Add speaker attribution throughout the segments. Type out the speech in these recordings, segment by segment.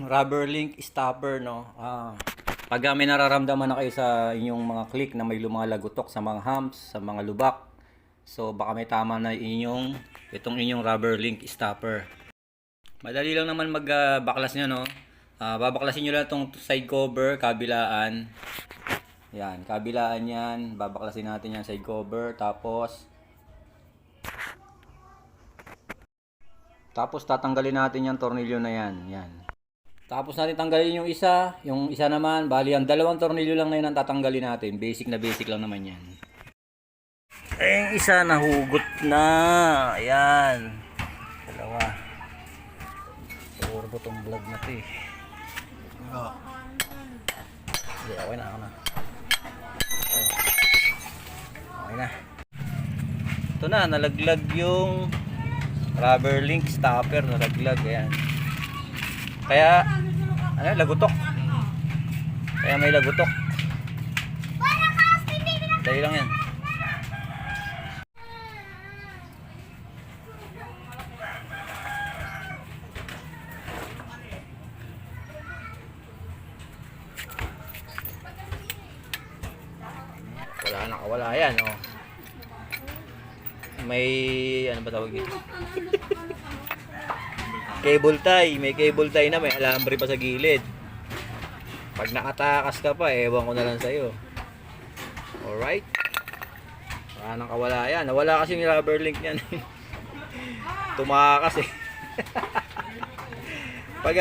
Speaker 1: rubber link stopper, no. Pag may nararamdaman na kayo sa inyong mga click na may lumalagotok sa mga humps, sa mga lubak, so baka may tama na itong inyong rubber link stopper. Madali lang naman magbaklas nyo, no. Babaklasin nyo lang itong side cover, kabilaan. Yan, kabilaan yan. Babaklasin natin yan side cover. Tapos tatanggalin natin yung tornilyo na yan. Yan. Tapos natin tanggalin yung isa naman, bali ang dalawang tornilyo lang na yun ang tatanggalin natin. Basic na basic lang naman yan. Eh, yung isa nahugot na. Ayan. Dalawa. Turbo tong vlog na to eh. Okay na, Okay na. Ito na, nalaglag yung rubber link stopper, nalaglag. Ayan. Kaya, lagutok. Kaya may lagutok. Dahil lang yan. Nakawala yan, oh. May, ano ba tawag dito? Cable tie, may cable tie na, may alambre pa sa gilid. Pag nakatakas ka pa, ewan ko na lang sa'yo. Alright. Wala nang kawala yan. Nawala kasi yung rubber link yan. Tumakas eh. Pag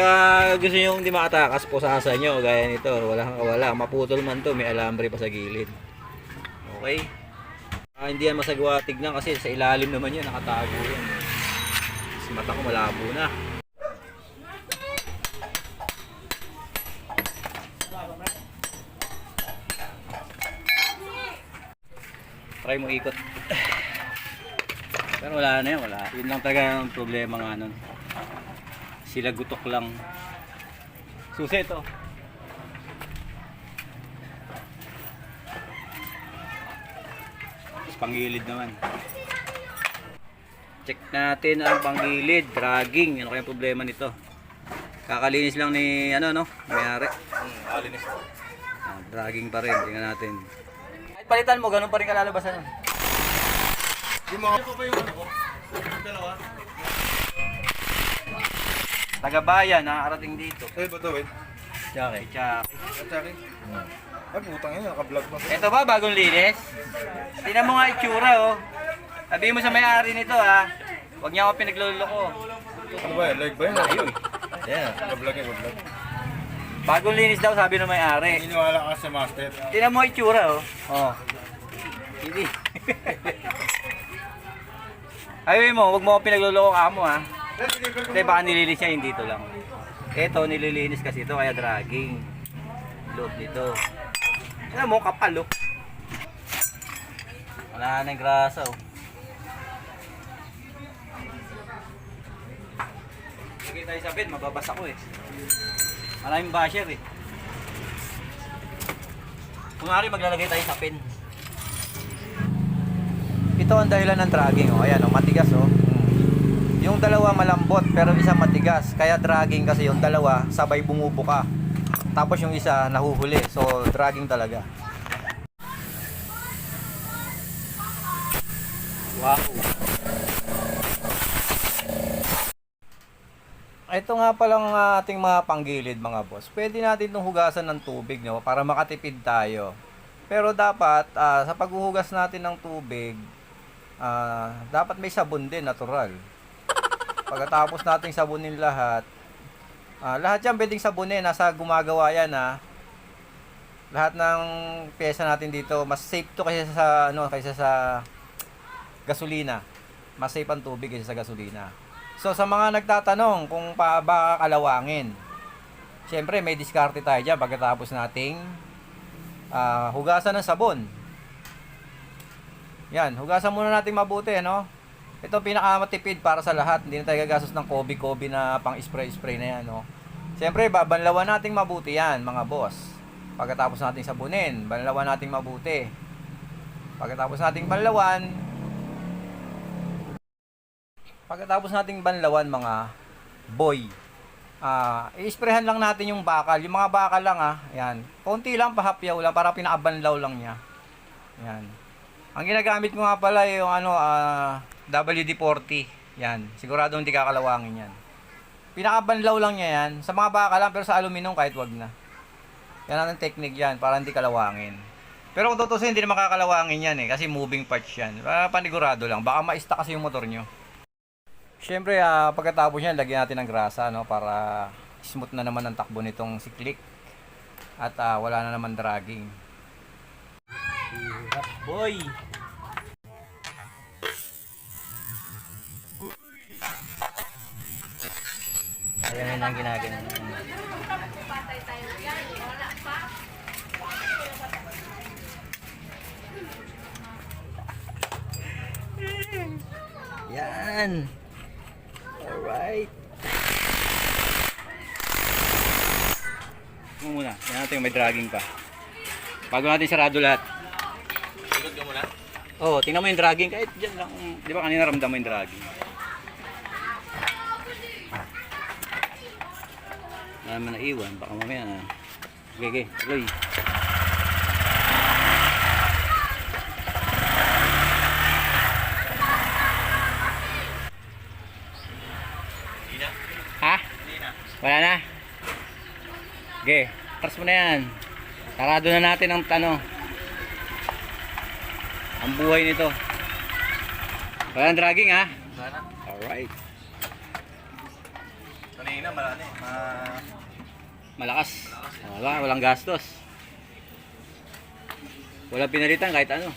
Speaker 1: gusto nyo hindi makatakas, pusasa nyo, gaya nito, wala kang kawala. Maputol man to, may alambre pa sa gilid. Okay. Hindi yan masagawa tignan kasi sa ilalim naman yan, nakatago yan. Kasi mata ko malabo na. Try mo ikot. Pero wala na yan, wala. Yun lang talaga ang problema nga nun. Sila gutok lang. Susi ito. Tapos panggilid naman. Check natin ang panggilid. Dragging. Ano kayang problema nito? Kakalinis lang ni may-ari. Kakalinis. Dragging pa rin. Tingnan natin. Palitan mo, ganun pa rin kalalabasan nun.
Speaker 2: Di mo ako pa yung ano ko? Dalawa?
Speaker 1: Taga-bayan, nakakarating dito.
Speaker 2: Eh, ba ito,
Speaker 1: Tsaki.
Speaker 2: Tsaki? Ay, putang yun, naka-vlog pa.
Speaker 1: Ito ba, bagong linis? Tingnan mo nga itsura, oh. Sabihin mo sa may-ari nito, ha. Huwag niya ako pinagluloko.
Speaker 2: Ano ba yan? Live ba yun?
Speaker 1: Ayun. Yeah.
Speaker 2: Naka-vlog yan, naka-vlog.
Speaker 1: Bagong linis daw, sabi ng may-ari.
Speaker 2: Naniniwala ka sa master.
Speaker 1: Tingnan mo itsura, oh. Oh. Hindi. Ayun mo, huwag mo ako pinagluloko ka mo, ha. Kasi baka nililis niya yung dito lang. Ito, nililinis kasi ito, kaya dragging. Loob dito. Tingnan mo, kapal, oh. Wala na yung grasa, oh. Lagay tayo sa bed, mababasa ko eh. Maraming basher eh. Kung maaari maglalagay tayo sa pin. Ito ang dahilan ng dragging, oh. Ayan, oh, matigas, oh. Yung dalawa malambot pero isa matigas. Kaya dragging kasi yung dalawa sabay bumubuka. Tapos yung isa nahuhuli. So dragging talaga. Wow. Ito nga palang ating mga panggilid, mga boss. Pwede natin itong hugasan ng tubig, no, para makatipid tayo. Pero dapat sa paghuhugas natin ng tubig, dapat may sabon din, natural. Pagkatapos nating sabunin lahat, lahat yan pwedeng sabunin, nasa gumagawa yan, ha. Lahat ng pyesa natin dito, mas safe to kaysa sa gasolina. Mas safe ang tubig kaysa sa gasolina. So sa mga nagtatanong kung ba kalawangin, syempre may diskarte tayo dyan pagkatapos nating hugasan ng sabon. Yan, hugasan muna natin mabuti, no? Ito pinakamatipid para sa lahat. Hindi na tayo gagastos ng kobi na pang spray na yan, no? Siyempre, babanlawan natin mabuti yan, mga boss. Pagkatapos nating sabunin, banlawan natin mabuti. Pagkatapos nating banlawan, mga boy, i-sprayhan lang natin yung bakal. Yung mga bakal lang yan. Konti lang, pahapyaw lang, para pinakabanlaw lang niya. Yan. Ang ginagamit ko nga pala yung WD-40. Yan. Sigurado hindi kakalawangin yan. Pinakabanlaw lang niya yan. Sa mga bakal lang, pero sa aluminum kahit wag na. Yan ang technique yan, para hindi kalawangin. Pero kung tutusin, hindi na makakalawangin yan kasi moving parts yan. Panigurado lang. Baka ma-stuck kasi yung motor nyo. Siyempre, pagkatapos yan, lagyan natin ng grasa, para smooth na naman ang takbo nitong siklik. At wala na naman dragging.
Speaker 2: Boy!
Speaker 1: Ayan ang ginagawa. Yan. Alright. Muna. Yan natin may dragging pa. Bago natin sarado lahat.
Speaker 2: Ikot ka muna.
Speaker 1: Oh, tingnan mo yung dragging. Kahit dyan lang. Di ba kanina ramdam mo yung dragging? Wala naman naiwan. Baka mamaya na. Okay, tuloy.
Speaker 2: Hindi na.
Speaker 1: Ha?
Speaker 2: Hindi na.
Speaker 1: Wala na? Okay, tras mo na yan. Sarado na natin ang ang buhay nito. Walang dragging
Speaker 2: Sana.
Speaker 1: Alright.
Speaker 2: Kanina marami.
Speaker 1: Malakas. Walang gastos. Walang pinalitan kahit ano.